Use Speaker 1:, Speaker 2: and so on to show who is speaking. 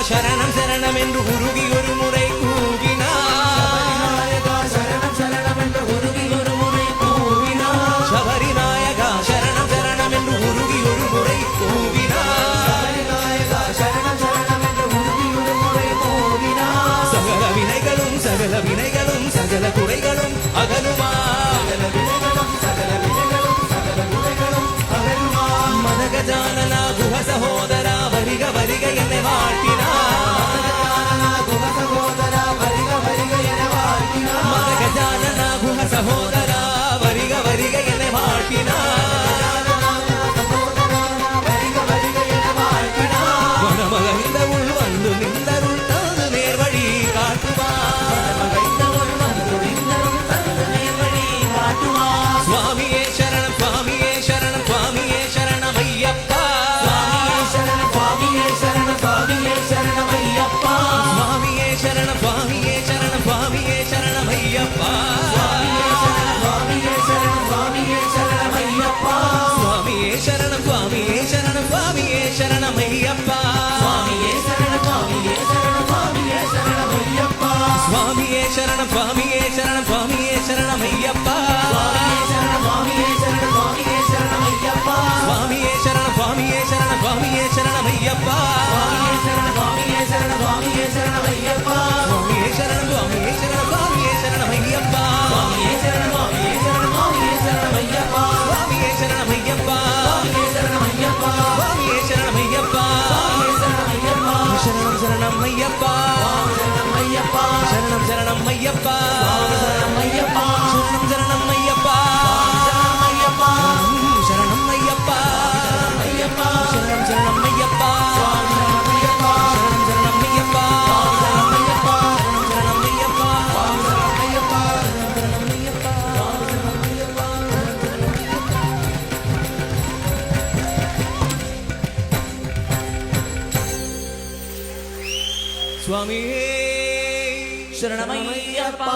Speaker 1: சரணம் சரணம் என்று உருகி ஒரு முறை கூவினார் சரணம் சரணம் என்று உருகி ஒரு முறை கூவினார் சபரி நாயகா சரணம் சரணம் என்று உருகி ஒரு முறை கூவினார் சரணம் சரணம் என்று உருகி ஒரு முறை கூவினார் சகல வினைகளும் சகல வினைகளும் சகல குறைகளும் அகலுமா மதகஜானனா குஹ சகோதரா வரிக வரிக என்னை வாழ்த்தினார் மதகஜானனா குஹ சகோதரா வரிக வரிக என்னை வாழ்த்தினார் மனமகிழ்ந்த உள் வந்து நின்றருள் தனது நேர்வழி காட்டுவார் சுவாமியே சரணம் சுவாமியே சரணம் சுவாமியே சரணம் ஐயப்பா சுவாமியே சரணம் சுவாமியே சரணம் ஐயப்பா சுவாமியே சரணம் சுவாமியே சரணம் சுவாமியே சரணம் ஐயப்பா சுவாமியே சரணம் சுவாமியே சரணம் ஐயப்பா சுவாமியே சரணம் சுவாமியே சரணம் சுவாமியே சரணம் ஐயப்பா சுவாமியே சரணம் சுவாமியே சரணம் சுவாமியே சரணம் ஐயப்பா சுவாமியே சரணம் சுவாமியே சரணம் சுவாமியே சரணம் ஐயப்பா சுவாமியே சரணம் சுவாமியே சரணம் ஐயப்பா சுவாமியே சரணம் சுவாமியே சரணம் சுவாமியே சரணம் ஐயப்பா சுவாமியே சரணம் சுவாமியே சரணம் சுவாமியே சரணம் ஐயப்பா சுவாமியே சரணம் சுவாமியே சரணம் சுவாமியே சரணம் ஐயப்பா சுவாமியே சரணம் சுவாமியே சரணம் சுவாமியே சரணம் ஐயப்பா சுவாமியே சரணம் ஐயப்பா சுவாமியே சரணம் ஐயப்பா சுவாமியே சரணம் ஐயப்பா சரணம் சரணம் ஐயப்பா சரணம் ஐயப்பா சரணம் சரணம் ஐயப்பா சரணம் ஐயப்பா சரணம் சரணம் ஐயப்பா சரணம் ஐயப்பா ஐயப்பா சரணம் சரணம் ஐயப்பா சரணம் ஐயப்பா சரணம் சரணம் ஐயப்பா சரணம் ஐயப்பா சரணம் ஐயப்பா சரணம் ஐயப்பா சரணம் ஐயப்பா சரணம் ஐயப்பா சுவாமியே சரணம் ஐயப்பா